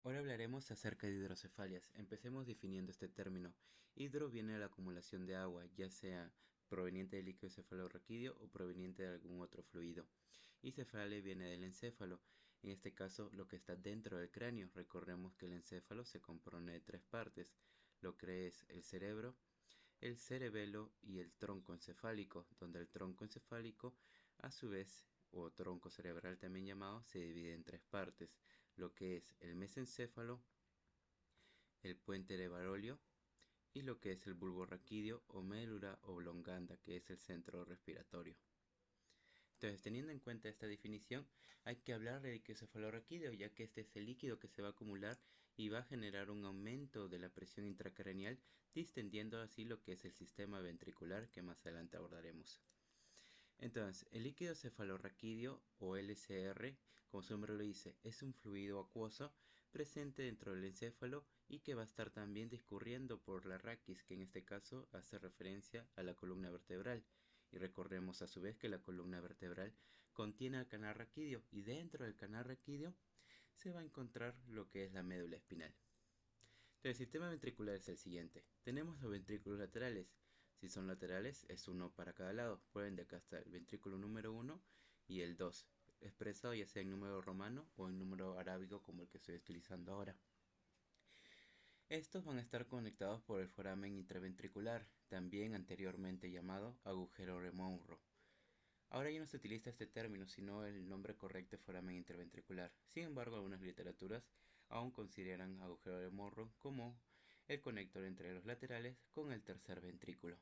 Ahora hablaremos acerca de hidrocefalias. Empecemos definiendo este término. Hidro viene de la acumulación de agua, ya sea proveniente del líquido cefalorraquídeo o proveniente de algún otro fluido. Y cefalia viene del encéfalo, en este caso lo que está dentro del cráneo. Recordemos que el encéfalo se compone de tres partes, lo que es el cerebro, el cerebelo y el tronco encefálico, donde el tronco encefálico a su vez, o tronco cerebral también llamado, se divide en tres partes, lo que es el mesencéfalo, el puente de Barolio y lo que es el bulbo raquídeo o médula oblongada, que es el centro respiratorio. Entonces, teniendo en cuenta esta definición, hay que hablar del líquido cefalorraquídeo, ya que este es el líquido que se va a acumular y va a generar un aumento de la presión intracraneal, distendiendo así lo que es el sistema ventricular, que más adelante abordaremos. Entonces, el líquido cefalorraquídeo o LCR, como su nombre lo dice, es un fluido acuoso presente dentro del encéfalo y que va a estar también discurriendo por la raquis, que en este caso hace referencia a la columna vertebral. Y recordemos a su vez que la columna vertebral contiene el canal raquídeo y dentro del canal raquídeo se va a encontrar lo que es la médula espinal. Entonces, el sistema ventricular es el siguiente. Tenemos los ventrículos laterales. Si son laterales, es uno para cada lado. Por ende, acá está el ventrículo número 1 y el 2, expresado ya sea en número romano o en número arábigo como el que estoy utilizando ahora. Estos van a estar conectados por el foramen intraventricular, también anteriormente llamado agujero de Monro. Ahora ya no se utiliza este término, sino el nombre correcto es foramen interventricular. Sin embargo, algunas literaturas aún consideran agujero de Monro como el conector entre los laterales con el tercer ventrículo.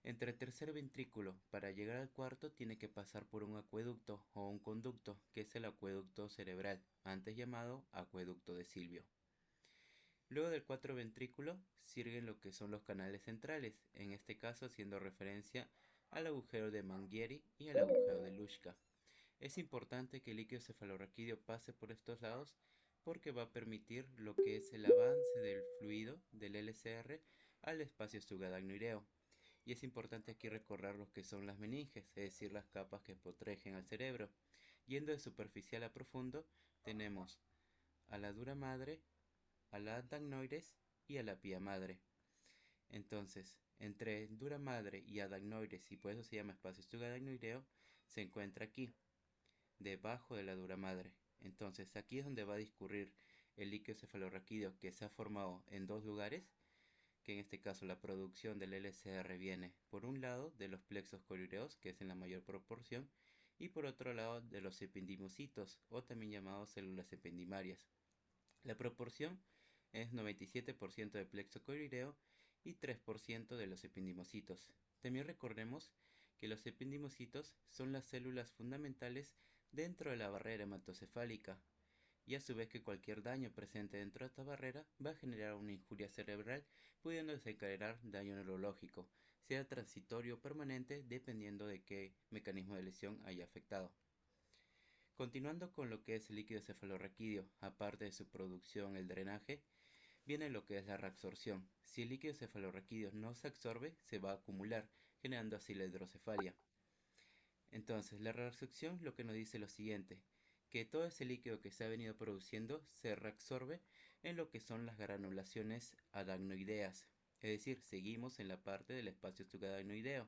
Entre el tercer ventrículo, para llegar al cuarto, tiene que pasar por un acueducto o un conducto, que es el acueducto cerebral, antes llamado acueducto de Silvio. Luego del cuarto ventrículo sirven lo que son los canales centrales, en este caso haciendo referencia al agujero de Manghieri y al agujero de Luschka. Es importante que el líquido cefalorraquídeo pase por estos lados porque va a permitir lo que es el avance del fluido del LCR al espacio sugadagnoideo. Y es importante aquí recordar lo que son las meninges, es decir, las capas que protegen al cerebro. Yendo de superficial a profundo, tenemos a la dura madre, a la adagnoides y a la pía madre. Entonces, entre dura madre y adagnoides, y por eso se llama espacio sugadagnoideo, se encuentra aquí, debajo de la dura madre. Entonces, aquí es donde va a discurrir el líquido cefalorraquídeo que se ha formado en dos lugares, que en este caso la producción del LCR viene por un lado de los plexos coliureos, que es en la mayor proporción, y por otro lado de los ependimocitos, o también llamados células ependimarias. La proporción es 97% de plexo coliureo y 3% de los ependimocitos. También recordemos que los ependimocitos son las células fundamentales dentro de la barrera hematocefálica, y a su vez que cualquier daño presente dentro de esta barrera va a generar una injuria cerebral, pudiendo desencadenar daño neurológico, sea transitorio o permanente, dependiendo de qué mecanismo de lesión haya afectado. Continuando con lo que es el líquido cefalorraquídeo, aparte de su producción, el drenaje, viene lo que es la reabsorción. Si el líquido cefalorraquídeo no se absorbe, se va a acumular, generando así la hidrocefalia. Entonces, la reabsorción lo que nos dice lo siguiente, que todo ese líquido que se ha venido produciendo se reabsorbe en lo que son las granulaciones adagnoideas, es decir, seguimos en la parte del espacio sugadagnoideo,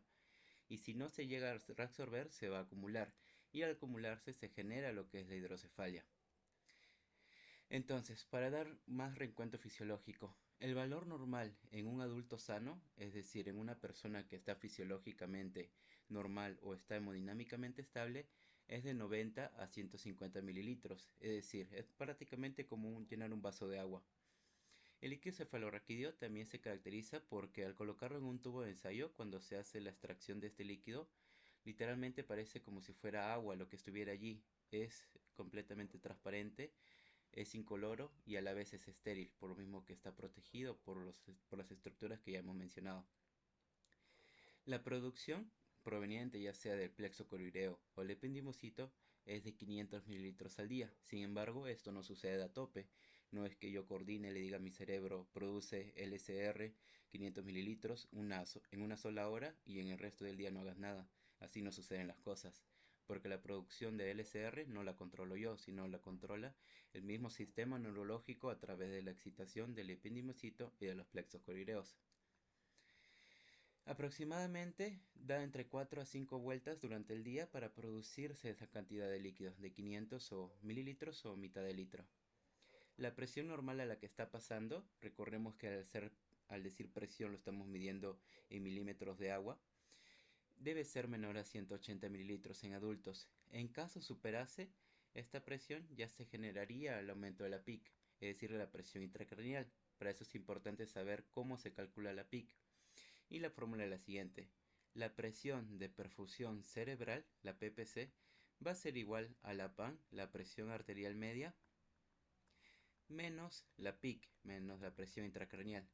y si no se llega a reabsorber se va a acumular, y al acumularse se genera lo que es la hidrocefalia. Entonces, para dar más reencuentro fisiológico, el valor normal en un adulto sano, es decir, en una persona que está fisiológicamente normal o está hemodinámicamente estable, es de 90 a 150 mililitros, es decir, es prácticamente como llenar un vaso de agua. El líquido cefalorraquídeo también se caracteriza porque al colocarlo en un tubo de ensayo, cuando se hace la extracción de este líquido, literalmente parece como si fuera agua lo que estuviera allí. Es completamente transparente, es incoloro y a la vez es estéril, por lo mismo que está protegido por las estructuras que ya hemos mencionado. La producción proveniente ya sea del plexo coliureo o el ependimocito es de 500 mililitros al día. Sin embargo, esto no sucede a tope. No es que yo coordine y le diga a mi cerebro produce LCR 500 mililitros en una sola hora y en el resto del día no hagas nada. Así no suceden las cosas. porque la producción de LCR no la controlo yo, sino la controla el mismo sistema neurológico a través de la excitación del epidimocito y de los plexos corireos. Aproximadamente da entre 4 a 5 vueltas durante el día para producirse esa cantidad de líquidos, de 500 mililitros o mitad de litro. La presión normal a la que está pasando, recordemos que al decir presión lo estamos midiendo en milímetros de agua, debe ser menor a 180 mililitros en adultos. En caso superase esta presión, ya se generaría el aumento de la PIC, es decir, la presión intracraneal. Para eso es importante saber cómo se calcula la PIC. Y la fórmula es la siguiente. La presión de perfusión cerebral, la PPC, va a ser igual a la PAN, la presión arterial media, menos la PIC, menos la presión intracraneal.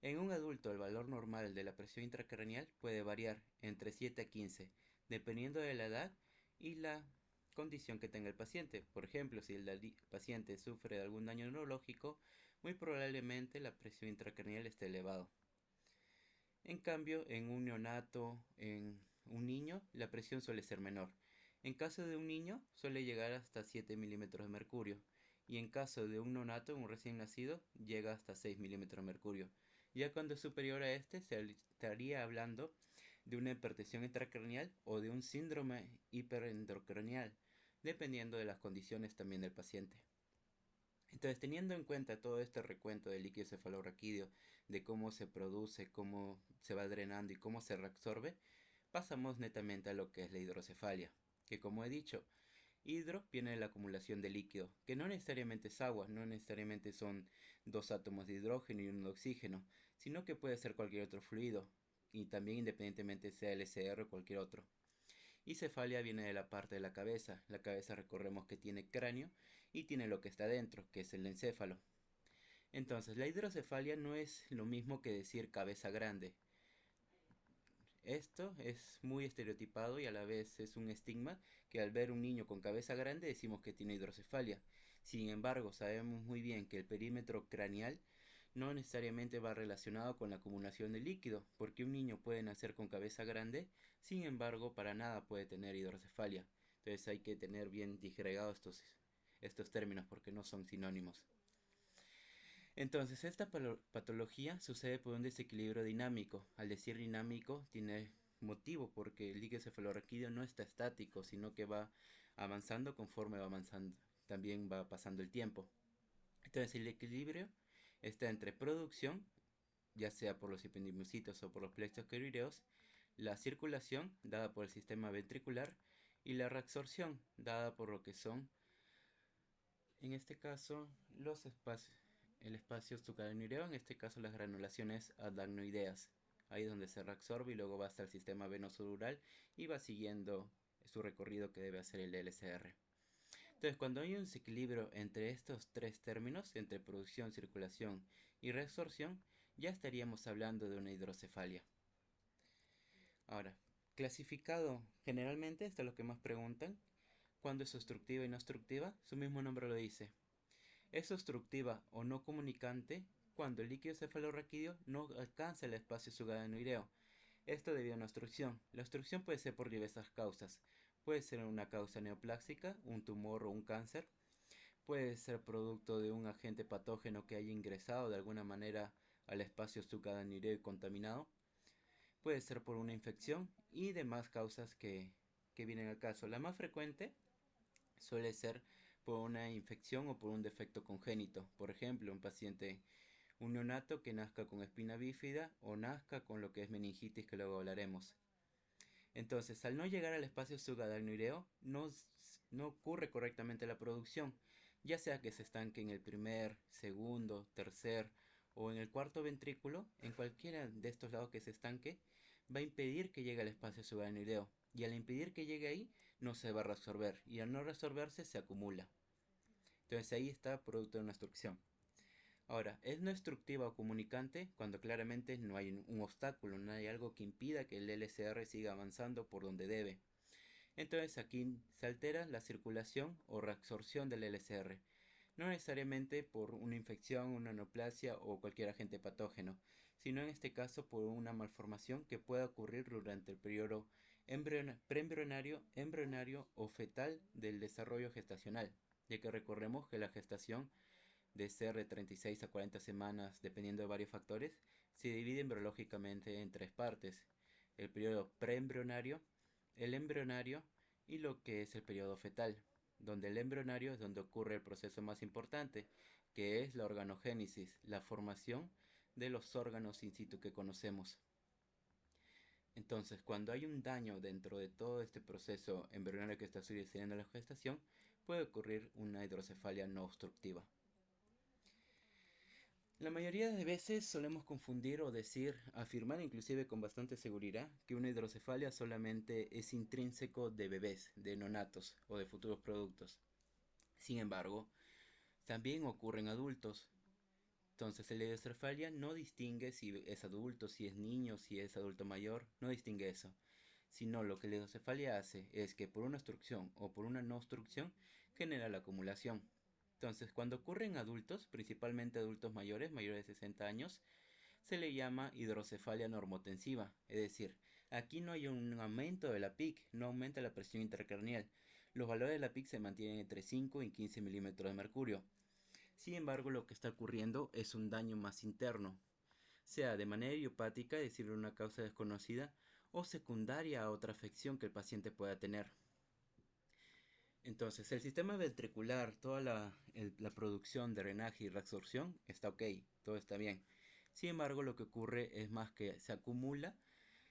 En un adulto el valor normal de la presión intracraneal puede variar entre 7 a 15, dependiendo de la edad y la condición que tenga el paciente. Por ejemplo, si el paciente sufre de algún daño neurológico, muy probablemente la presión intracraneal esté elevada. En cambio, en un neonato, en un niño, la presión suele ser menor. En caso de un niño, suele llegar hasta 7 milímetros de mercurio. Y en caso de un neonato, un recién nacido, llega hasta 6 milímetros de mercurio. Ya cuando es superior a este, se estaría hablando de una hipertensión intracraneal o de un síndrome hiperendocraneal, dependiendo de las condiciones también del paciente. Entonces, teniendo en cuenta todo este recuento del líquido cefalorraquídeo, de cómo se produce, cómo se va drenando y cómo se reabsorbe, pasamos netamente a lo que es la hidrocefalia, que como he dicho, hidro viene de la acumulación de líquido, que no necesariamente es agua, no necesariamente son dos átomos de hidrógeno y uno de oxígeno, sino que puede ser cualquier otro fluido, y también independientemente sea LCR o cualquier otro. Y cefalia viene de la parte de la cabeza. La cabeza recordemos que tiene cráneo y tiene lo que está dentro, que es el encéfalo. Entonces, la hidrocefalia no es lo mismo que decir cabeza grande. Esto es muy estereotipado y a la vez es un estigma que al ver un niño con cabeza grande decimos que tiene hidrocefalia. Sin embargo, sabemos muy bien que el perímetro craneal no necesariamente va relacionado con la acumulación de líquido, porque un niño puede nacer con cabeza grande, sin embargo, para nada puede tener hidrocefalia. Entonces hay que tener bien disgregados estos términos porque no son sinónimos. Entonces, esta patología sucede por un desequilibrio dinámico. Al decir dinámico, tiene motivo porque el líquido cefalorraquídeo no está estático, sino que va avanzando conforme va avanzando. También va pasando el tiempo. Entonces, el equilibrio está entre producción, ya sea por los epidimocitos o por los plexos corireos, la circulación, dada por el sistema ventricular, y la reabsorción, dada por lo que son, en este caso, el espacio sucranoideo, en este caso las granulaciones adenoideas. Ahí es donde se reabsorbe y luego va hasta el sistema venoso dural y va siguiendo su recorrido que debe hacer el LCR. Entonces, cuando hay un desequilibrio entre estos tres términos, entre producción, circulación y reabsorción, ya estaríamos hablando de una hidrocefalia. Ahora, clasificado generalmente, esto es lo que más preguntan, ¿cuándo es obstructiva y no obstructiva? Su mismo nombre lo dice. Es obstructiva o no comunicante cuando el líquido cefalorraquídeo no alcanza el espacio sugadenoideo. Esto debido a una obstrucción. La obstrucción puede ser por diversas causas. Puede ser una causa neoplásica, un tumor o un cáncer. Puede ser producto de un agente patógeno que haya ingresado de alguna manera al espacio sugadenoideo contaminado. Puede ser por una infección y demás causas que vienen al caso. La más frecuente suele ser por una infección o por un defecto congénito. Por ejemplo, un neonato que nazca con espina bífida o nazca con lo que es meningitis, que luego hablaremos. Entonces, al no llegar al espacio sugadenoideo, no ocurre correctamente la producción, ya sea que se estanque en el primer, segundo, tercer o en el cuarto ventrículo. En cualquiera de estos lados que se estanque, va a impedir que llegue al espacio sugadenoideo, y al impedir que llegue ahí, no se va a reabsorber, y al no reabsorberse se acumula. Entonces ahí está producto de una obstrucción. Ahora, es no obstructiva o comunicante cuando claramente no hay un obstáculo, no hay algo que impida que el LCR siga avanzando por donde debe. Entonces aquí se altera la circulación o reabsorción del LCR, no necesariamente por una infección, una neoplasia o cualquier agente patógeno, sino en este caso por una malformación que pueda ocurrir durante el periodo preembrionario, embrionario o fetal del desarrollo gestacional, ya que recordemos que la gestación de ser de 36 a 40 semanas, dependiendo de varios factores, se divide embriológicamente en tres partes: el periodo preembrionario, el embrionario y lo que es el periodo fetal, donde el embrionario es donde ocurre el proceso más importante, que es la organogénesis, la formación de los órganos in situ que conocemos. Entonces, cuando hay un daño dentro de todo este proceso embrionario que está sucediendo en la gestación, puede ocurrir una hidrocefalia no obstructiva. La mayoría de veces solemos confundir o decir, afirmar inclusive con bastante seguridad, que una hidrocefalia solamente es intrínseco de bebés, de neonatos o de futuros productos. Sin embargo, también ocurre en adultos. Entonces la hidrocefalia no distingue si es adulto, si es niño, si es adulto mayor, no distingue eso. Sino lo que la hidrocefalia hace es que por una obstrucción o por una no obstrucción genera la acumulación. Entonces, cuando ocurre en adultos, principalmente adultos mayores, mayores de 60 años, se le llama hidrocefalia normotensiva. Es decir, aquí no hay un aumento de la PIC, no aumenta la presión intracraneal. Los valores de la PIC se mantienen entre 5 y 15 milímetros de mercurio. Sin embargo, lo que está ocurriendo es un daño más interno, sea de manera idiopática, es decir, una causa desconocida, o secundaria a otra afección que el paciente pueda tener. Entonces, el sistema ventricular, toda la producción de drenaje y reabsorción está ok, todo está bien. Sin embargo, lo que ocurre es más que se acumula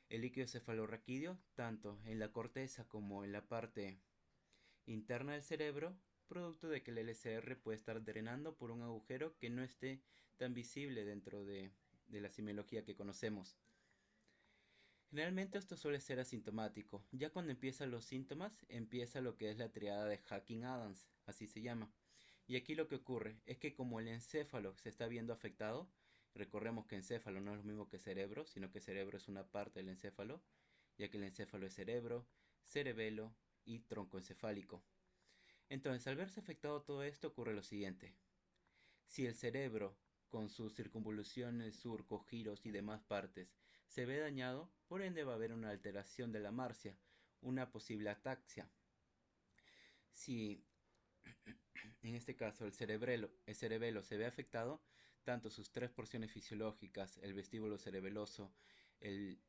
el líquido cefalorraquídeo tanto en la corteza como en la parte interna del cerebro, producto de que el LCR puede estar drenando por un agujero que no esté tan visible dentro de la semiología que conocemos. Generalmente esto suele ser asintomático. Ya cuando empiezan los síntomas, empieza lo que es la triada de Hacking-Adams, así se llama. Y aquí lo que ocurre es que como el encéfalo se está viendo afectado, recordemos que encéfalo no es lo mismo que cerebro, sino que cerebro es una parte del encéfalo, ya que el encéfalo es cerebro, cerebelo y tronco encefálico. Entonces, al verse afectado todo esto, ocurre lo siguiente. Si el cerebro, con sus circunvoluciones, surcos, giros y demás partes, se ve dañado, por ende va a haber una alteración de la marcia, una posible ataxia. Si en este caso el cerebelo se ve afectado, tanto sus tres porciones fisiológicas, el vestíbulo cerebeloso, el,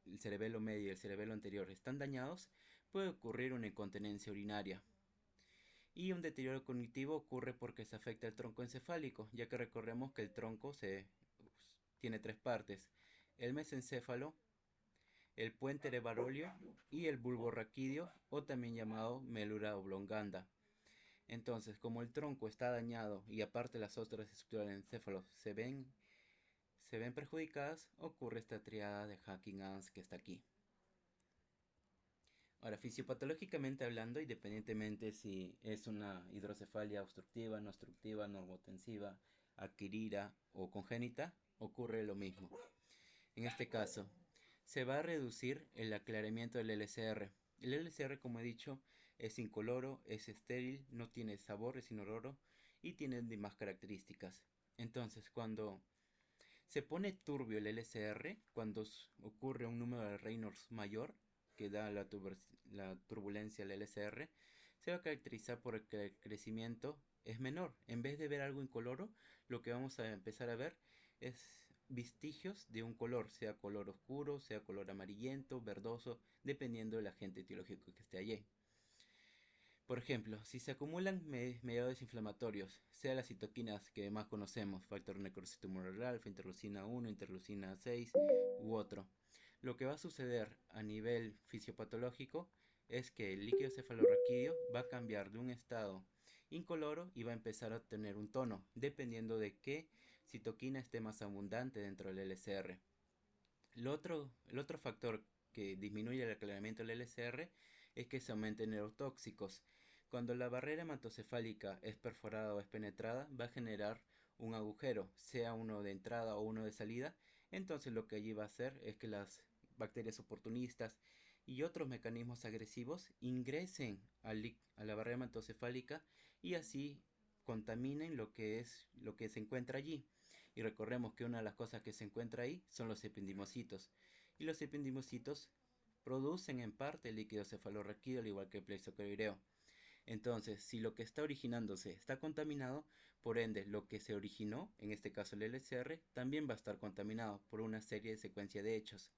el cerebelo medio y el cerebelo anterior están dañados, puede ocurrir una incontinencia urinaria. Y un deterioro cognitivo ocurre porque se afecta el tronco encefálico, ya que recordemos que el tronco tiene tres partes: el mesencéfalo, el puente cerebrolio y el bulbo raquídeo, o también llamado mélula oblongada. Entonces, como el tronco está dañado y aparte las otras estructuras del encéfalo se ven perjudicadas, ocurre esta triada de Hacking-Adams que está aquí. Ahora, fisiopatológicamente hablando, independientemente si es una hidrocefalia obstructiva, no obstructiva, normotensiva, adquirida o congénita, ocurre lo mismo. En este caso, se va a reducir el aclaramiento del LCR. El LCR, como he dicho, es incoloro, es estéril, no tiene sabor, es inoloro y tiene demás características. Entonces, cuando se pone turbio el LCR, cuando ocurre un número de Reynolds mayor, que da la turbulencia al LCR, se va a caracterizar por que el crecimiento es menor. En vez de ver algo incoloro, lo que vamos a empezar a ver es vestigios de un color, sea color oscuro, sea color amarillento, verdoso, dependiendo del agente etiológico que esté allí. Por ejemplo, si se acumulan mediadores inflamatorios, sea las citoquinas que más conocemos, factor necrosis tumoral alfa, interleucina 1, interleucina 6 u otro, lo que va a suceder a nivel fisiopatológico es que el líquido cefalorraquídeo va a cambiar de un estado incoloro y va a empezar a tener un tono, dependiendo de qué citoquina esté más abundante dentro del LCR. El otro factor que disminuye el aclaramiento del LCR es que se aumenten neurotóxicos. Cuando la barrera hematocefálica es perforada o es penetrada, va a generar un agujero, sea uno de entrada o uno de salida. Entonces lo que allí va a hacer es que las bacterias oportunistas y otros mecanismos agresivos ingresen a la barrera hematocefálica y así contaminen lo que se encuentra allí. Y recordemos que una de las cosas que se encuentra ahí son los ependimocitos. Y los ependimocitos producen en parte líquido cefalorraquídeo al igual que el plexicovireo. Entonces, si lo que está originándose está contaminado, por ende, lo que se originó, en este caso el LCR, también va a estar contaminado por una serie de secuencia de hechos.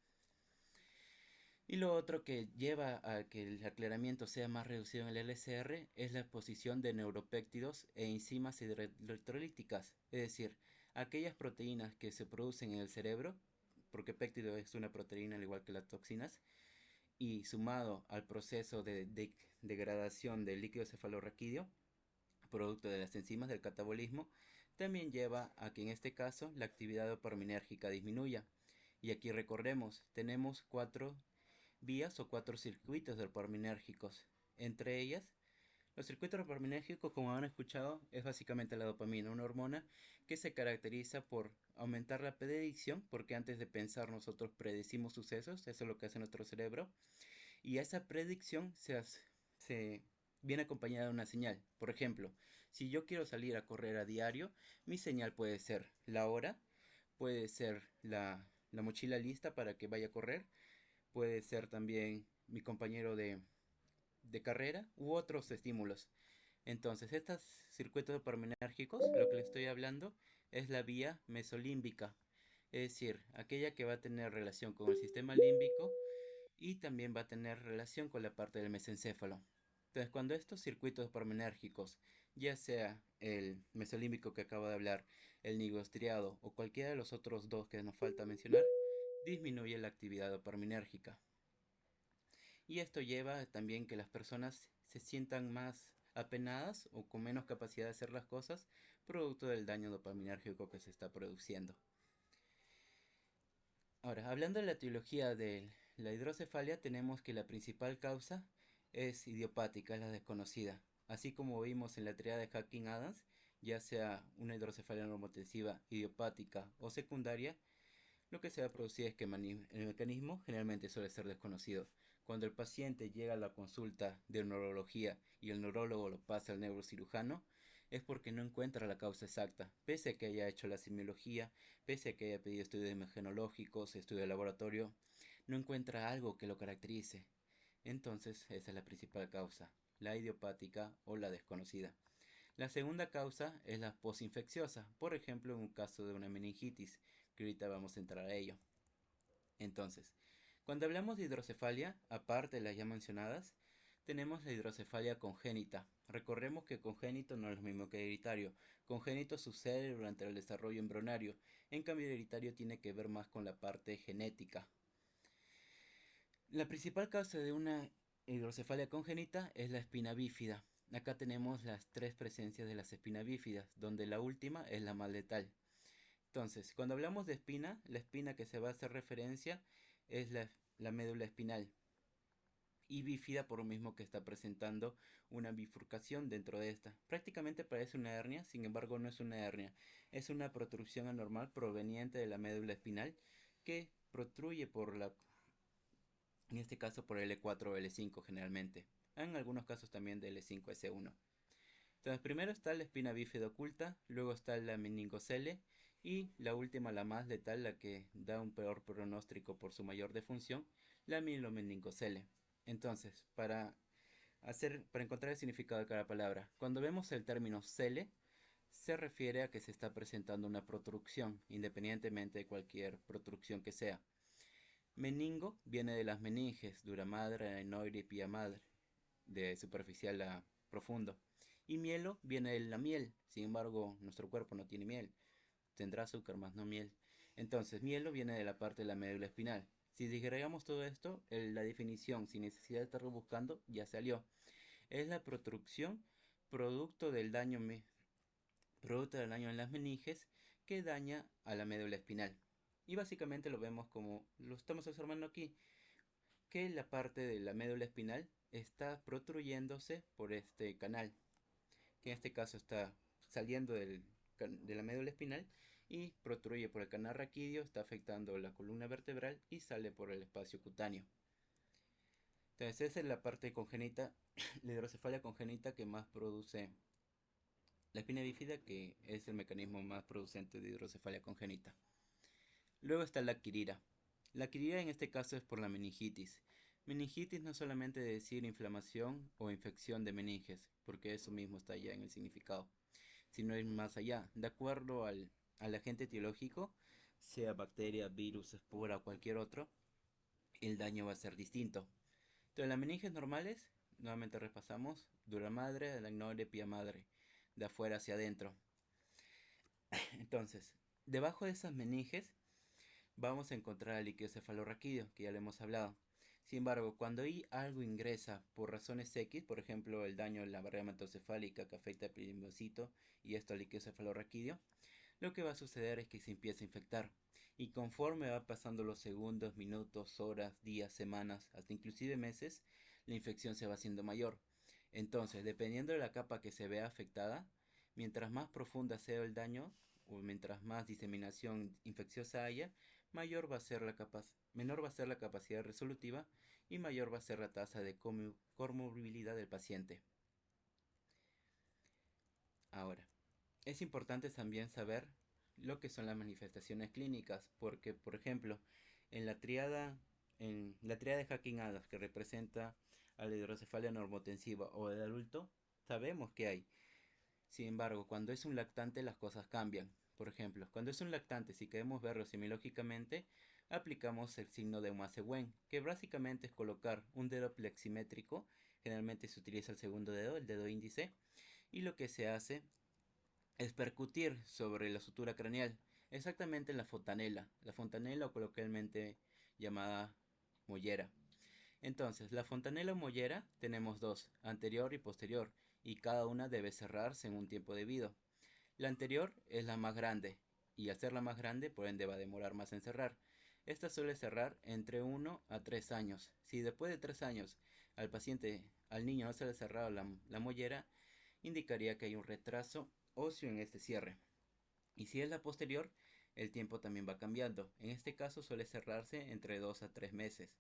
Y lo otro que lleva a que el aclaramiento sea más reducido en el LCR es la exposición de neuropéptidos e enzimas electrolíticas, es decir, aquellas proteínas que se producen en el cerebro, porque péptido es una proteína al igual que las toxinas, y sumado al proceso de degradación del líquido cefalorraquídeo, producto de las enzimas del catabolismo, también lleva a que en este caso la actividad dopaminérgica disminuya. Y aquí recordemos, tenemos 4 vías o 4 circuitos dopaminérgicos. Entre ellas, los circuitos dopaminérgicos, como han escuchado, es básicamente la dopamina, una hormona que se caracteriza por aumentar la predicción, porque antes de pensar nosotros predecimos sucesos, eso es lo que hace nuestro cerebro, y esa predicción se viene acompañada de una señal. Por ejemplo, si yo quiero salir a correr a diario, mi señal puede ser la hora, puede ser la mochila lista para que vaya a correr, puede ser también mi compañero de carrera u otros estímulos. Entonces, estos circuitos dopaminérgicos, lo que le estoy hablando, es la vía mesolímbica, es decir, aquella que va a tener relación con el sistema límbico y también va a tener relación con la parte del mesencéfalo. Entonces, cuando estos circuitos dopaminérgicos, ya sea el mesolímbico que acabo de hablar, el nigrostriado o cualquiera de los otros dos que nos falta mencionar, disminuye la actividad dopaminérgica. Y esto lleva también que las personas se sientan más apenadas o con menos capacidad de hacer las cosas, producto del daño dopaminérgico que se está produciendo. Ahora, hablando de la etiología de la hidrocefalia, tenemos que la principal causa es idiopática, es la desconocida. Así como vimos en la triada de Hawking-Adams, ya sea una hidrocefalia normotensiva idiopática o secundaria, lo que se va a producir es que el mecanismo generalmente suele ser desconocido. Cuando el paciente llega a la consulta de neurología y el neurólogo lo pasa al neurocirujano, es porque no encuentra la causa exacta, pese a que haya hecho la semiología, pese a que haya pedido estudios imagenológicos, estudios de laboratorio, no encuentra algo que lo caracterice. Entonces, esa es la principal causa, la idiopática o la desconocida. La segunda causa es la posinfecciosa, por ejemplo en un caso de una meningitis, que ahorita vamos a entrar a ello. Entonces, cuando hablamos de hidrocefalia, aparte de las ya mencionadas, tenemos la hidrocefalia congénita. Recordemos que congénito no es lo mismo que hereditario. Congénito sucede durante el desarrollo embrionario, en cambio hereditario tiene que ver más con la parte genética. La principal causa de una hidrocefalia congénita es la espina bífida. Acá tenemos las 3 presencias de las espinas bífidas, donde la última es la más letal. Entonces, cuando hablamos de espina, la espina que se va a hacer referencia es la médula espinal. Y bífida por lo mismo que está presentando una bifurcación dentro de esta. Prácticamente parece una hernia, sin embargo no es una hernia. Es una protrusión anormal proveniente de la médula espinal que protruye en este caso por L4 o L5 generalmente. En algunos casos también de L5-S1. Entonces primero está la espina bífida oculta, luego está la meningocele y la última, la más letal, la que da un peor pronóstico por su mayor defunción, la milomeningocele. Entonces, para encontrar el significado de cada palabra, cuando vemos el término cele, se refiere a que se está presentando una protrucción, independientemente de cualquier protrucción que sea. Meningo viene de las meninges, dura madre, adenoide y pia madre, de superficial a profundo. Y mielo viene de la miel, sin embargo nuestro cuerpo no tiene miel, tendrá azúcar más no miel. Entonces mielo viene de la parte de la médula espinal. Si disgregamos todo esto, la definición sin necesidad de estar buscando ya salió. Es la protrucción producto del daño en las meninges que daña a la médula espinal. Y básicamente lo vemos como lo estamos observando aquí, que la parte de la médula espinal está protruyéndose por este canal, que en este caso está saliendo de la médula espinal y protruye por el canal raquídeo, está afectando la columna vertebral y sale por el espacio cutáneo. Entonces esa es la parte congénita, la hidrocefalia congénita que más produce la espina bífida, que es el mecanismo más producente de hidrocefalia congénita. Luego está la quirira. La quirira en este caso es por la meningitis. Meningitis no solamente decir inflamación o infección de meninges, porque eso mismo está ya en el significado, sino ir más allá. De acuerdo al agente etiológico, sea bacteria, virus, espora o cualquier otro, el daño va a ser distinto. Entonces, las meninges normales, nuevamente repasamos, dura madre, adenoide, pia madre, de afuera hacia adentro. Entonces, debajo de esas meninges vamos a encontrar el líquido cefalorraquídeo, que ya le hemos hablado. Sin embargo, cuando hay algo ingresa por razones X, por ejemplo, el daño en la barrera hematocefálica que afecta al perimocito y esto al líquido cefalorraquídeo, lo que va a suceder es que se empieza a infectar. Y conforme va pasando los segundos, minutos, horas, días, semanas, hasta inclusive meses, la infección se va haciendo mayor. Entonces, dependiendo de la capa que se vea afectada, mientras más profunda sea el daño, o mientras más diseminación infecciosa haya, menor va a ser la capacidad resolutiva y mayor va a ser la tasa de comorbilidad del paciente. Ahora, es importante también saber lo que son las manifestaciones clínicas, porque por ejemplo, en la triada, de Hacking-Adams, que representa a la hidrocefalia normotensiva o el adulto, sabemos que hay. Sin embargo, cuando es un lactante las cosas cambian. Por ejemplo, cuando es un lactante, si queremos verlo semiológicamente, aplicamos el signo de Umaseweng, que básicamente es colocar un dedo pleximétrico, generalmente se utiliza el segundo dedo, el dedo índice, y lo que se hace es percutir sobre la sutura craneal, exactamente en la fontanela o coloquialmente llamada mollera. Entonces, la fontanela o mollera tenemos dos, anterior y posterior, y cada una debe cerrarse en un tiempo debido. La anterior es la más grande, y al ser la más grande, por ende va a demorar más en cerrar. Esta suele cerrar entre 1 a 3 años. Si después de 3 años al niño no se le ha cerrado la mollera, indicaría que hay un retraso óseo en este cierre. Y si es la posterior, el tiempo también va cambiando. En este caso suele cerrarse entre 2 a 3 meses.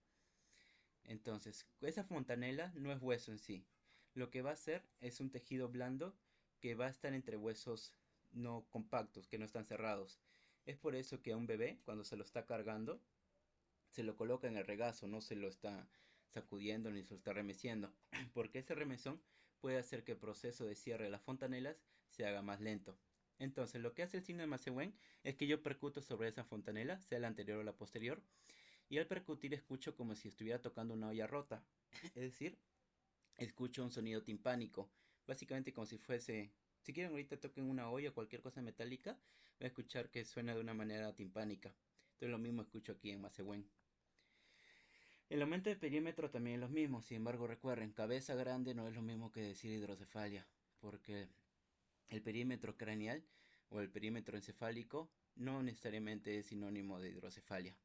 Entonces, esa fontanela no es hueso en sí. Lo que va a ser es un tejido blando que va a estar entre huesos no compactos, que no están cerrados. Es por eso que a un bebé, cuando se lo está cargando, se lo coloca en el regazo, no se lo está sacudiendo ni se lo está remeciendo, porque ese remesón puede hacer que el proceso de cierre de las fontanelas se haga más lento. Entonces, lo que hace el signo de Macewen es que yo percuto sobre esa fontanela, sea la anterior o la posterior, y al percutir escucho como si estuviera tocando una olla rota. Es decir, escucho un sonido timpánico. Básicamente como si fuese... Si quieren ahorita toquen una olla o cualquier cosa metálica, voy a escuchar que suena de una manera timpánica. Entonces lo mismo escucho aquí en Macewen. El aumento de perímetro también es lo mismo. Sin embargo, recuerden, cabeza grande no es lo mismo que decir hidrocefalia. Porque el perímetro craneal o el perímetro encefálico no necesariamente es sinónimo de hidrocefalia.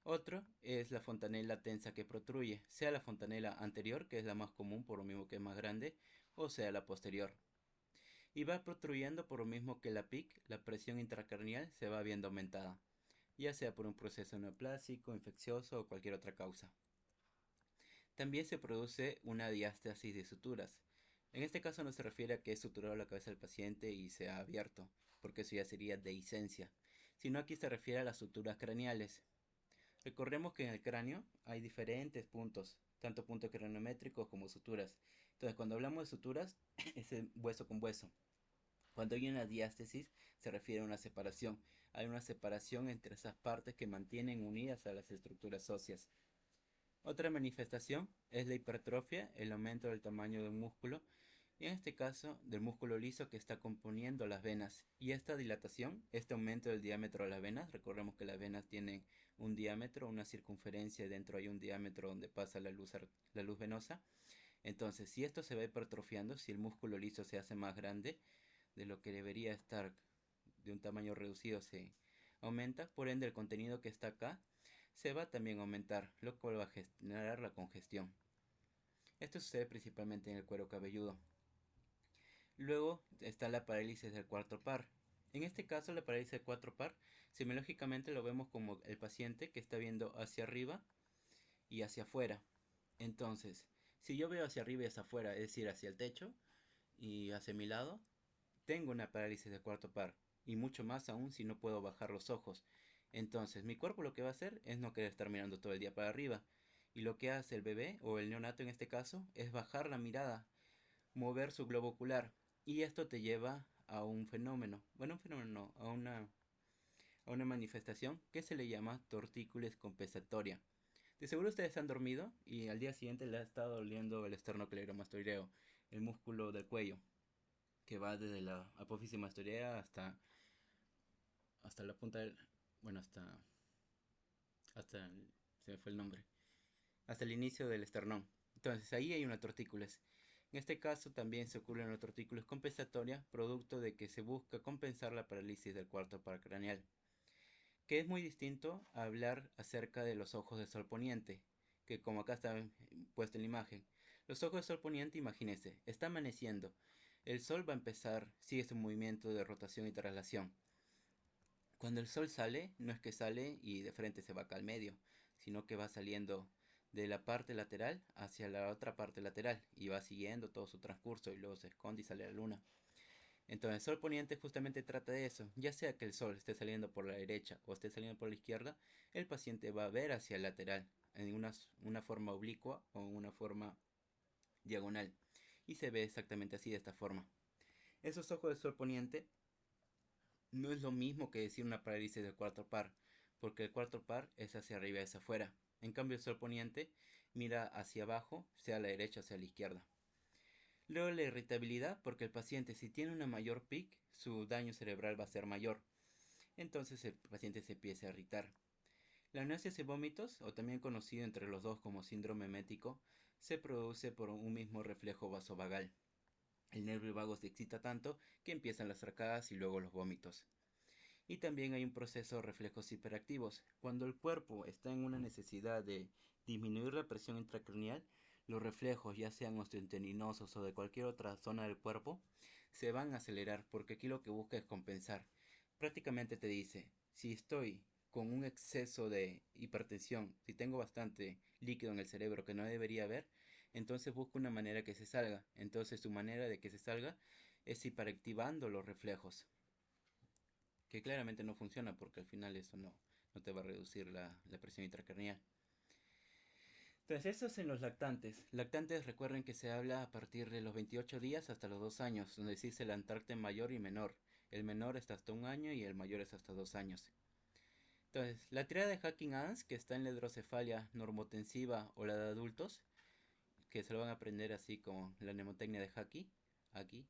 Otro es la fontanela tensa que protruye, sea la fontanela anterior, que es la más común por lo mismo que es más grande, o sea la posterior. Y va protruyendo por lo mismo que la PIC, la presión intracraneal, se va viendo aumentada, ya sea por un proceso neoplásico, infeccioso o cualquier otra causa. También se produce una diástasis de suturas. En este caso no se refiere a que es suturado la cabeza del paciente y se ha abierto, porque eso ya sería dehiscencia, sino aquí se refiere a las suturas craneales. Recordemos que en el cráneo hay diferentes puntos, tanto puntos craniométricos como suturas. Entonces, cuando hablamos de suturas, es hueso con hueso. Cuando hay una diástesis, se refiere a una separación. Hay una separación entre esas partes que mantienen unidas a las estructuras óseas. Otra manifestación es la hipertrofia, el aumento del tamaño del músculo, y en este caso del músculo liso que está componiendo las venas. Y esta dilatación, este aumento del diámetro de las venas, recordemos que las venas tienen un diámetro, una circunferencia y dentro hay un diámetro donde pasa la luz venosa. Entonces, si esto se va hipertrofiando, si el músculo liso se hace más grande de lo que debería estar de un tamaño reducido, se aumenta, por ende el contenido que está acá se va también a aumentar, lo cual va a generar la congestión. Esto sucede principalmente en el cuero cabelludo. Luego está la parálisis del cuarto par. En este caso, la parálisis del cuarto par, semiológicamente lo vemos como el paciente que está viendo hacia arriba y hacia afuera. Entonces, si yo veo hacia arriba y hacia afuera, es decir, hacia el techo y hacia mi lado, tengo una parálisis del cuarto par. Y mucho más aún si no puedo bajar los ojos. Entonces, mi cuerpo lo que va a hacer es no querer estar mirando todo el día para arriba. Y lo que hace el bebé, o el neonato en este caso, es bajar la mirada, mover su globo ocular. Y esto te lleva a un fenómeno, bueno, un fenómeno no, a una manifestación que se le llama tortícolis compensatoria. De seguro ustedes han dormido y al día siguiente le ha estado doliendo el esternocleidomastoideo, el músculo del cuello, que va desde la apófisis mastoidea hasta la punta del... bueno, hasta se me fue el nombre, hasta el inicio del esternón. Entonces ahí hay una tortícolis. En este caso también se ocurre una tortícolis compensatoria, producto de que se busca compensar la parálisis del cuarto par craneal, que es muy distinto a hablar acerca de los ojos de sol poniente, que como acá está puesto en la imagen. Los ojos de sol poniente, imagínense, está amaneciendo, el sol va a empezar, sigue su movimiento de rotación y traslación. Cuando el sol sale, no es que sale y de frente se va acá al medio, sino que va saliendo de la parte lateral hacia la otra parte lateral y va siguiendo todo su transcurso y luego se esconde y sale la luna. Entonces el sol poniente justamente trata de eso, ya sea que el sol esté saliendo por la derecha o esté saliendo por la izquierda, el paciente va a ver hacia el lateral en una forma oblicua o en una forma diagonal y se ve exactamente así, de esta forma. Esos ojos de sol poniente no es lo mismo que decir una parálisis del cuarto par, porque el cuarto par es hacia arriba y hacia afuera. En cambio el sol poniente mira hacia abajo, sea a la derecha o sea a la izquierda. Luego la irritabilidad, porque el paciente si tiene una mayor PIC, su daño cerebral va a ser mayor. Entonces el paciente se empieza a irritar. La náuseas y vómitos, o también conocido entre los dos como síndrome emético, se produce por un mismo reflejo vasovagal. El nervio vago se excita tanto que empiezan las arcadas y luego los vómitos. Y también hay un proceso de reflejos hiperactivos. Cuando el cuerpo está en una necesidad de disminuir la presión intracraneal, los reflejos, ya sean osteotendinosos o de cualquier otra zona del cuerpo, se van a acelerar porque aquí lo que busca es compensar. Prácticamente te dice, si estoy con un exceso de hipertensión, si tengo bastante líquido en el cerebro que no debería haber, entonces busco una manera que se salga. Entonces su manera de que se salga es hiperactivando los reflejos, que claramente no funciona porque al final eso no te va a reducir la presión intracraneal. Entonces eso es en los lactantes. Lactantes, recuerden que se habla a partir de los 28 días hasta los 2 años, donde existe el lactante mayor y menor. El menor está hasta 1 año y el mayor es hasta 2 años. Entonces, la triada de Hacking-Ans, que está en la hidrocefalia normotensiva o la de adultos, que se lo van a aprender así como la mnemotecnia de Haki, aquí.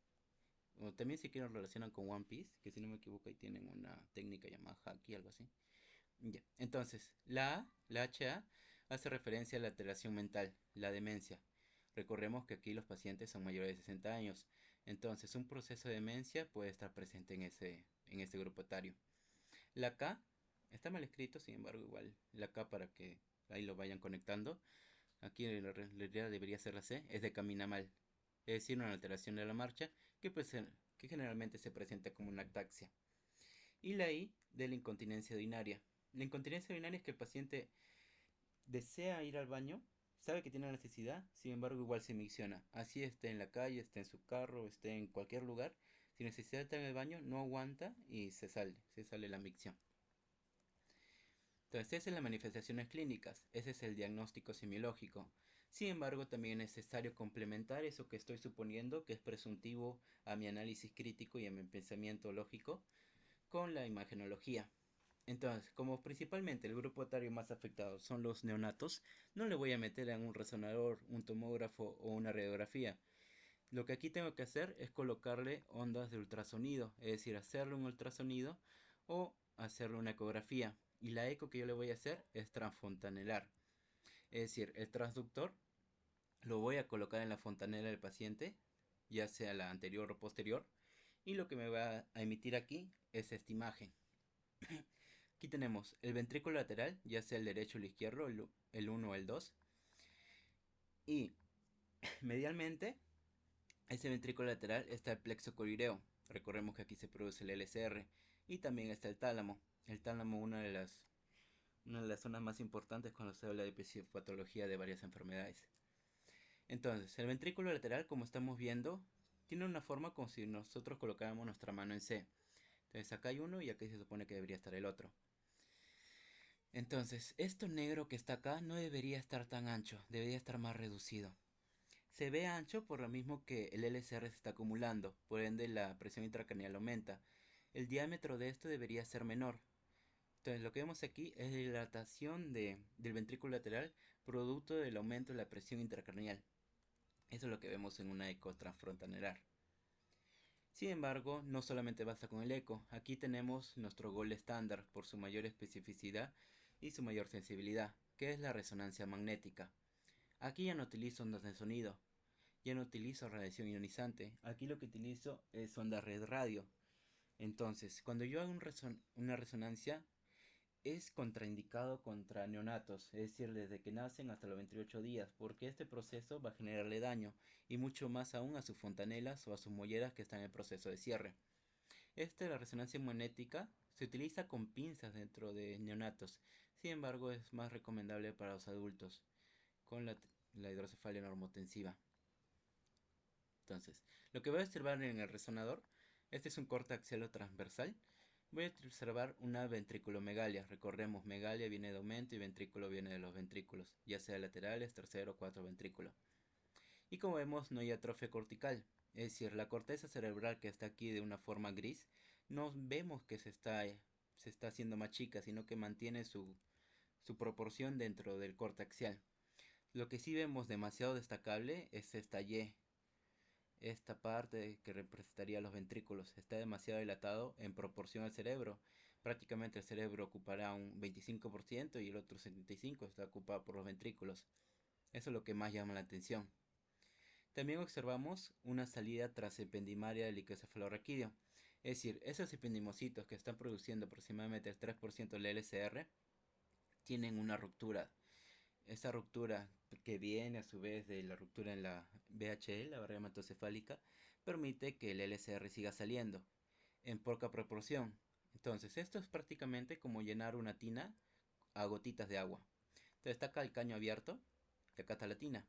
O también si quieren relacionan con One Piece, que si no me equivoco ahí tienen una técnica llamada Haki, algo así. Ya. Entonces, la HA, hace referencia a la alteración mental, la demencia. Recordemos que aquí los pacientes son mayores de 60 años, entonces un proceso de demencia puede estar presente en ese grupo etario. La K está mal escrito, sin embargo, igual la K para que ahí lo vayan conectando. Aquí la realidad debería ser la C, es de camina mal, es decir, una alteración de la marcha que generalmente se presenta como una ataxia. Y la I de la incontinencia urinaria. La incontinencia urinaria es que el paciente desea ir al baño, sabe que tiene la necesidad, sin embargo igual se micciona. Así esté en la calle, esté en su carro, esté en cualquier lugar, sin necesidad de estar en el baño, no aguanta y se sale la micción. Entonces, esas son las manifestaciones clínicas, ese es el diagnóstico semiológico. Sin embargo, también es necesario complementar eso que estoy suponiendo, que es presuntivo a mi análisis crítico y a mi pensamiento lógico, con la imagenología. Entonces, como principalmente el grupo etario más afectado son los neonatos, no le voy a meter en un resonador, un tomógrafo o una radiografía. Lo que aquí tengo que hacer es colocarle ondas de ultrasonido, es decir, hacerle un ultrasonido o hacerle una ecografía. Y la eco que yo le voy a hacer es transfontanelar. Es decir, el transductor lo voy a colocar en la fontanela del paciente, ya sea la anterior o posterior, y lo que me va a emitir aquí es esta imagen. Aquí tenemos el ventrículo lateral, ya sea el derecho o el izquierdo, el 1 o el 2. Y medialmente, ese ventrículo lateral está el plexo corireo. Recordemos que aquí se produce el LCR. Y también está el tálamo. El tálamo, una de las zonas más importantes cuando se habla de episopatología de varias enfermedades. Entonces, el ventrículo lateral, como estamos viendo, tiene una forma como si nosotros colocáramos nuestra mano en C. Entonces acá hay uno y aquí se supone que debería estar el otro. Entonces, esto negro que está acá no debería estar tan ancho, debería estar más reducido. Se ve ancho por lo mismo que el LCR se está acumulando, por ende la presión intracraneal aumenta. El diámetro de esto debería ser menor. Entonces lo que vemos aquí es la dilatación del ventrículo lateral producto del aumento de la presión intracraneal. Eso es lo que vemos en una eco transfrontanelar. Sin embargo, no solamente basta con el eco. Aquí tenemos nuestro gold estándar por su mayor especificidad y su mayor sensibilidad, que es la resonancia magnética. Aquí ya no utilizo ondas de sonido, ya no utilizo radiación ionizante. Aquí lo que utilizo es onda red radio. Entonces, cuando yo hago una resonancia, es contraindicado contra neonatos, es decir, desde que nacen hasta los 28 días, porque este proceso va a generarle daño, y mucho más aún a sus fontanelas o a sus molleras que están en el proceso de cierre. La resonancia magnética, se utiliza con pinzas dentro de neonatos, sin embargo es más recomendable para los adultos, con la hidrocefalia normotensiva. Entonces, lo que voy a observar en el resonador, este es un corte axial transversal. Voy a observar una ventriculomegalia. Recordemos, megalia viene de aumento y ventrículo viene de los ventrículos, ya sea laterales, tercero o cuarto ventrículo. Y como vemos, no hay atrofia cortical, es decir, la corteza cerebral que está aquí de una forma gris, no vemos que se está haciendo más chica, sino que mantiene su proporción dentro del corte axial. Lo que sí vemos demasiado destacable es esta Y. Esta parte que representaría los ventrículos está demasiado dilatado en proporción al cerebro. Prácticamente el cerebro ocupará un 25% y el otro 75% está ocupado por los ventrículos. Eso es lo que más llama la atención. También observamos una salida transependimaria del líquido cefalorraquídeo. Es decir, esos ependimocitos que están produciendo aproximadamente el 3% del LCR tienen una ruptura. Esta ruptura que viene a su vez de la ruptura en la VHL, la barrera hematocefálica, permite que el LCR siga saliendo en poca proporción. Entonces esto es prácticamente como llenar una tina a gotitas de agua. Entonces está acá el caño abierto y acá está la tina.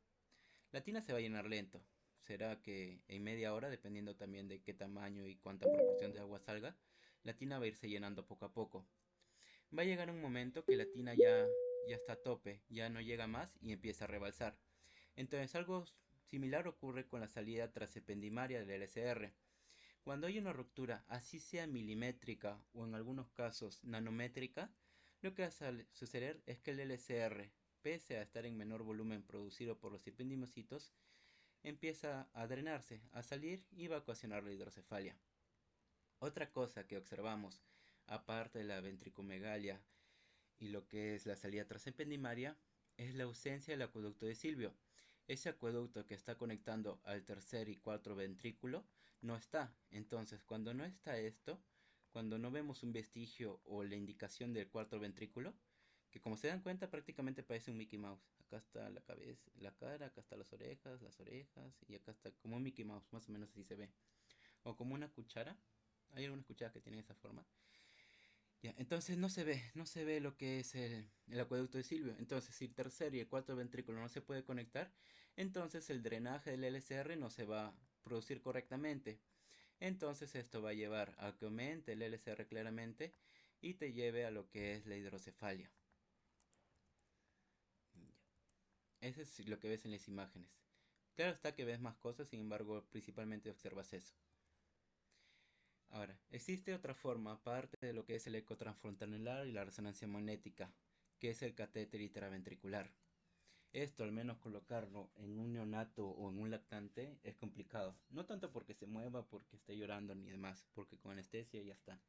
La tina se va a llenar lento. Será que en media hora, dependiendo también de qué tamaño y cuánta proporción de agua salga, la tina va a irse llenando poco a poco. Va a llegar un momento que la tina ya está a tope, ya no llega más y empieza a rebalsar. Entonces algo similar ocurre con la salida transependimaria del LCR. Cuando hay una ruptura, así sea milimétrica o en algunos casos nanométrica, lo que va a suceder es que el LCR, pese a estar en menor volumen producido por los ependimocitos, empieza a drenarse, a salir y va a ocasionar la hidrocefalia. Otra cosa que observamos, aparte de la ventricomegalia y lo que es la salida transependimaria, es la ausencia del acueducto de Silvio. Ese acueducto que está conectando al tercer y cuarto ventrículo no está. Entonces, cuando no está esto, cuando no vemos un vestigio o la indicación del cuarto ventrículo, que como se dan cuenta prácticamente parece un Mickey Mouse. Acá está la cabeza, la cara, acá están las orejas y acá está como un Mickey Mouse, más o menos así se ve. O como una cuchara. Hay algunas cucharas que tienen esa forma. Ya, entonces no se ve lo que es el acueducto de Silvio. Entonces, si el tercer y el cuarto ventrículo no se puede conectar, entonces el drenaje del LCR no se va a producir correctamente. Entonces esto va a llevar a que aumente el LCR claramente y te lleve a lo que es la hidrocefalia. Eso es lo que ves en las imágenes. Claro está que ves más cosas, sin embargo, principalmente observas eso. Ahora, existe otra forma, aparte de lo que es el eco transfrontanelar y la resonancia magnética, que es el catéter intraventricular. Esto, al menos colocarlo en un neonato o en un lactante, es complicado. No tanto porque se mueva, porque esté llorando ni demás, porque con anestesia ya está.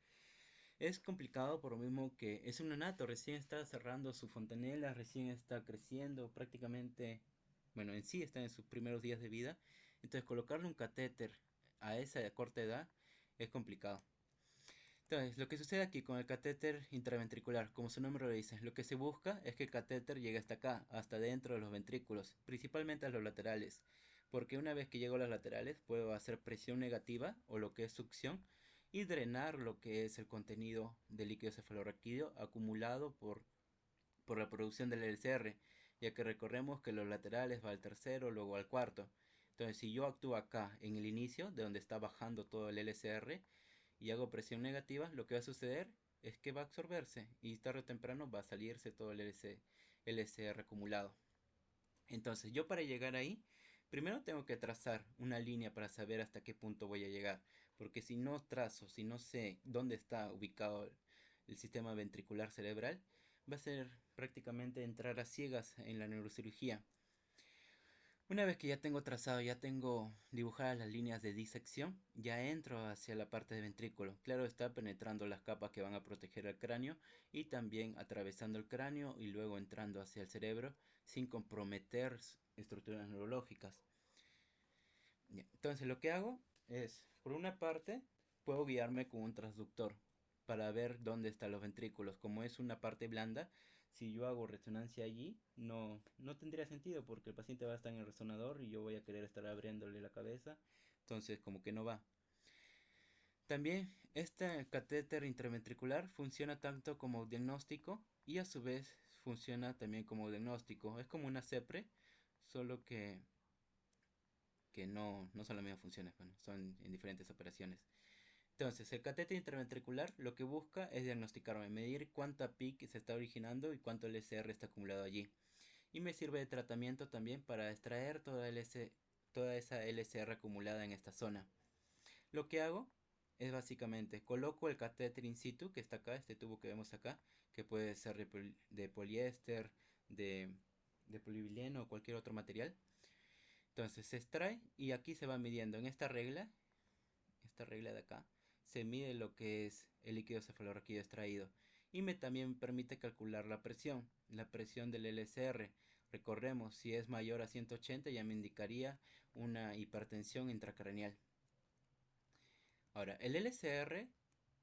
Es complicado por lo mismo que es un neonato, recién está cerrando su fontanela, recién está creciendo, prácticamente, bueno, en sí está en sus primeros días de vida. Entonces colocarle un catéter a esa corta edad es complicado. Entonces, lo que sucede aquí con el catéter intraventricular, como su nombre lo dice, lo que se busca es que el catéter llegue hasta acá, hasta dentro de los ventrículos, principalmente a los laterales, porque una vez que llego a los laterales puedo hacer presión negativa o lo que es succión y drenar lo que es el contenido del líquido cefalorraquídeo acumulado por la producción del LCR, ya que recordemos que los laterales va al tercero, luego al cuarto. Entonces, si yo actúo acá en el inicio, de donde está bajando todo el LCR, y hago presión negativa, lo que va a suceder es que va a absorberse y tarde o temprano va a salirse todo el LCR acumulado. Entonces yo para llegar ahí, primero tengo que trazar una línea para saber hasta qué punto voy a llegar, porque si no trazo, si no sé dónde está ubicado el sistema ventricular cerebral, va a ser prácticamente entrar a ciegas en la neurocirugía. Una vez que ya tengo trazado, ya tengo dibujadas las líneas de disección, ya entro hacia la parte de ventrículo. Claro, está penetrando las capas que van a proteger el cráneo y también atravesando el cráneo y luego entrando hacia el cerebro sin comprometer estructuras neurológicas. Entonces lo que hago es, por una parte, puedo guiarme con un transductor para ver dónde están los ventrículos. Como es una parte blanda, si yo hago resonancia allí, no tendría sentido porque el paciente va a estar en el resonador y yo voy a querer estar abriéndole la cabeza. Entonces como que no va. También este catéter intraventricular funciona tanto como diagnóstico y a su vez funciona también como diagnóstico. Es como una CEPRE, solo que no son las mismas funciones, bueno, son en diferentes operaciones. Entonces, el catéter intraventricular lo que busca es diagnosticarme, medir cuánta PIC se está originando y cuánto LCR está acumulado allí. Y me sirve de tratamiento también para extraer toda esa LCR acumulada en esta zona. Lo que hago es básicamente coloco el catéter in situ que está acá, este tubo que vemos acá, que puede ser de poliéster, de, de polivileno o cualquier otro material. Entonces se extrae y aquí se va midiendo en esta regla de acá, se mide lo que es el líquido cefalorraquídeo extraído y también permite calcular la presión del LCR. Recordemos, si es mayor a 180 ya me indicaría una hipertensión intracraneal. Ahora, el LCR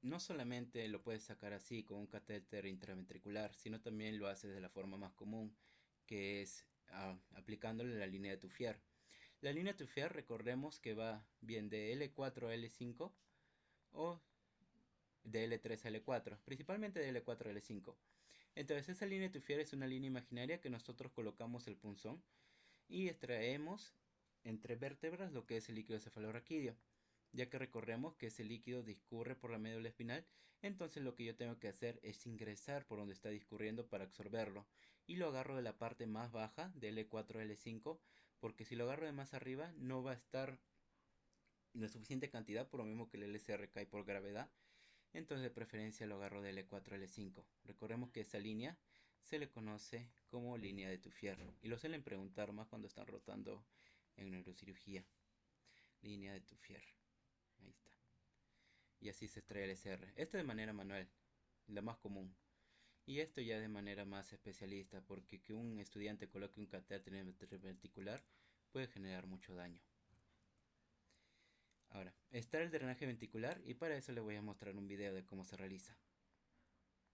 no solamente lo puedes sacar así con un catéter intraventricular, sino también lo haces de la forma más común, que es aplicándole la línea de Tuffier. La línea Tuffier recordemos que va bien de L4 a L5 o de L3 a L4, principalmente de L4 a L5. Entonces esa línea Tuffier es una línea imaginaria que nosotros colocamos el punzón y extraemos entre vértebras lo que es el líquido cefalorraquídeo, ya que recordemos que ese líquido discurre por la médula espinal. Entonces lo que yo tengo que hacer es ingresar por donde está discurriendo para absorberlo y lo agarro de la parte más baja de L4 a L5, porque si lo agarro de más arriba no va a estar la suficiente cantidad, por lo mismo que el LCR cae por gravedad. Entonces de preferencia lo agarro de L4 a L5. Recordemos que esa línea se le conoce como línea de Tuffier y lo suelen preguntar más cuando están rotando en neurocirugía. Línea de Tuffier, ahí está. Y así se extrae el LCR. Esto de manera manual, la más común. Y esto ya de manera más especialista, porque que un estudiante coloque un catéter ventricular puede generar mucho daño. Ahora, está el drenaje ventricular y para eso le voy a mostrar un video de cómo se realiza.